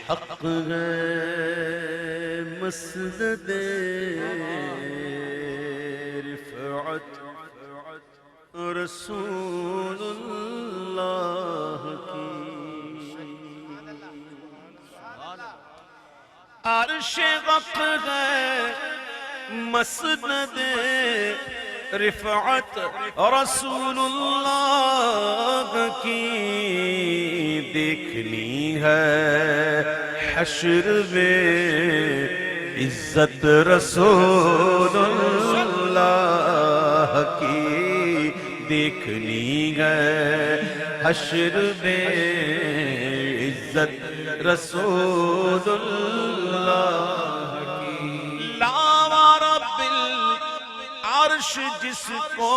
حق ہے مسند رفعت رسول اللہ کی عرش وقت ہے مسند رفعت رسول اللہ کی دیکھنی ہے حشر میں عزت رسول اللہ کی دیکھنی ہے حشر میں عزت رسول اللہ کی لاوا رب العرش جس کو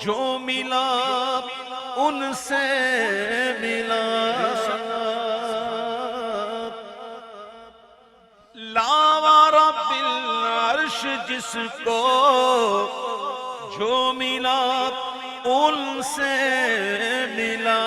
جو ملا ان سے ملا لاوا رب العرش جس کو جو ملا ان سے ملا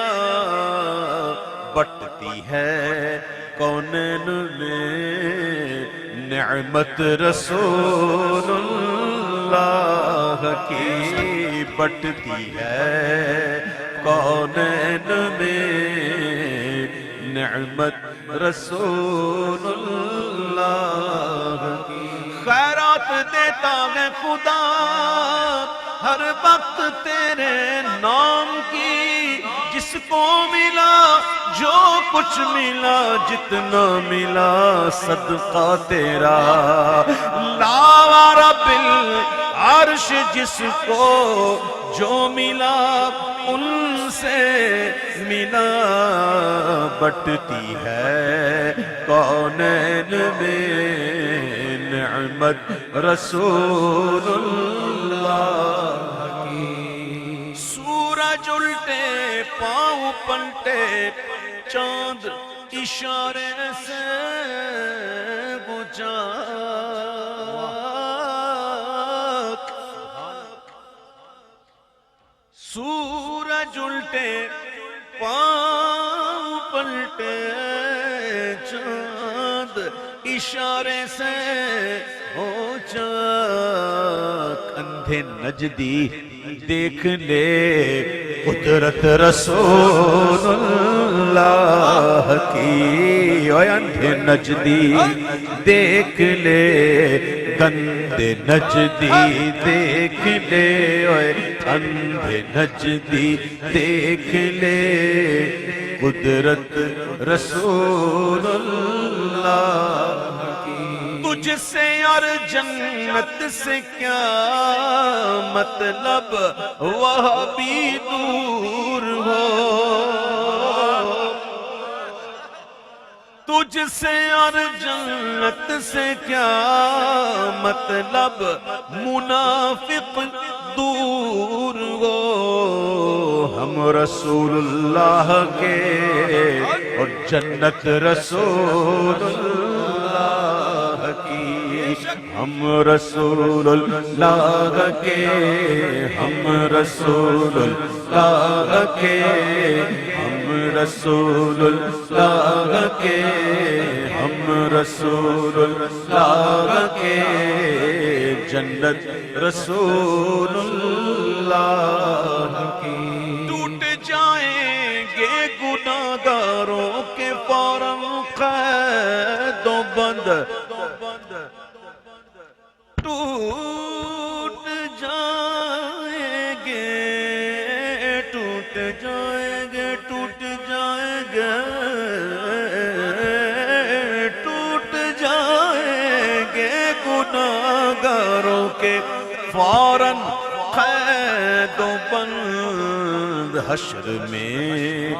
بٹتی ہے کونین میں نعمت رسول اللہ کی بٹتی ہے کونین میں نعمت رسول اللہ کی خیرات دیتا ہے خدا ہر وقت تیرے نام کی جس کو ملا جو کچھ ملا جتنا ملا صدقہ تیرا لاوا رب العرش جس کو جو ملا ان سے ملا بٹتی ہے کونین میں نعمت رسول اللہ کی سورج الٹے پاؤں پلٹے چاند اشارے سے بجھا سورج الٹے پاؤں پلٹے چاند اشارے سے ہو چاک اندھے نجدی دیکھ لے قدرت رسول اللہ کی اوے اندھے نجدی دیکھ لے گندے نجدی دیکھ لے اوے اندھے نجدی دیکھ لے قدرت رسول اللہ کی تجھ سے اور جنت سے کیا مطلب وہ بھی دور ہو تجھ سے اور جنت سے کیا مطلب منافق دور ہو ہم رسول اللہ کے اور جنت رسول اللہ کی ہم رسول اللہ کے ہم رسول اللہ کے ہم رسول اللہ کے ہم رسول اللہ کے جنت رسول اللہ کی ٹوٹ جائیں گے گناہگاروں کے فوراً قید و بند ٹوٹ جائیں گے ٹوٹ جائیں گے ٹوٹ جائیں گے ٹوٹ جائیں گے گناہگاروں کے فوراً قید و بند حشر میں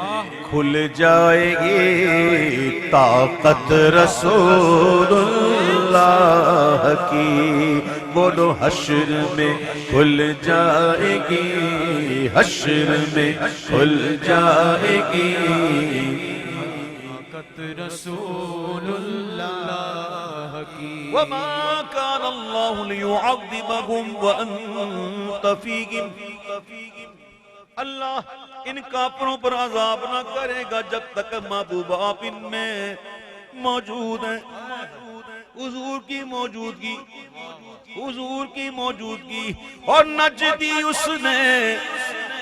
کھل جائے گی طاقت رسول اللہ کی بولو حشر میں کھل جائے گی حشر میں کھل جائے گی طاقت رسول اللہ کی وما كان الله ليعذبهم وأنت فيهم اللہ ان کافروں پر عذاب نہ کرے گا جب تک محبوب آپ ان میں موجود ہیں۔ حضور کی موجودگی، حضور کی موجودگی، اور نجدی اس نے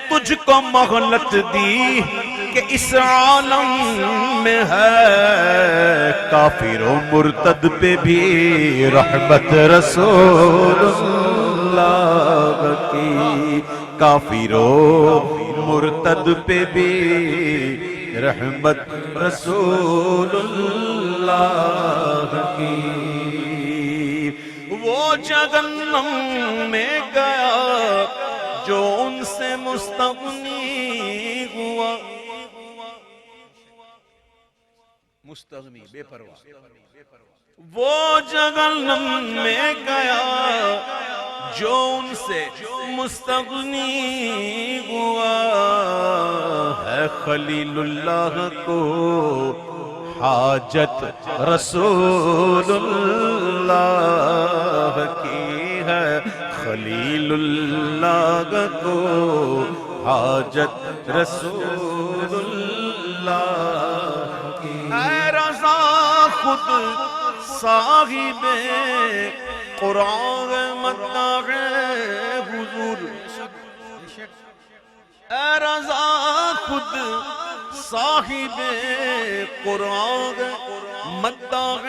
تجھ کو مہلت دی کہ اس عالم میں ہے کافر و مرتد پہ بھی رحمت رسول اللہ کی، کافر و مرتد پہ بھی رحمت رسول اللہ کی۔ وہ جہنم میں گیا جو ان سے مستغنی ہوا، مستغنی بے پرواہ، وہ جہنم میں گیا جو ان سے مستغنی ہوا، ہے خلیل اللہ کو حاجت رسول اللہ کی، ہے خلیل اللہ کو حاجت رسول اللہ کی۔ اے رضا خود صاحب قرآن مداح حضور، اے رضا خود صاحب قرآن مداح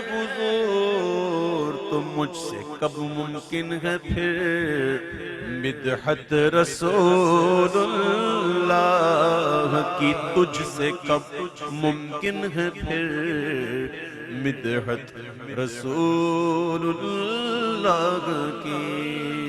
حضور، تو مجھ سے کب ممکن ہے پھر مدحت رسول اللہ کی، تجھ سے کب ممکن ہے پھر مدحت رسول اللہ کی۔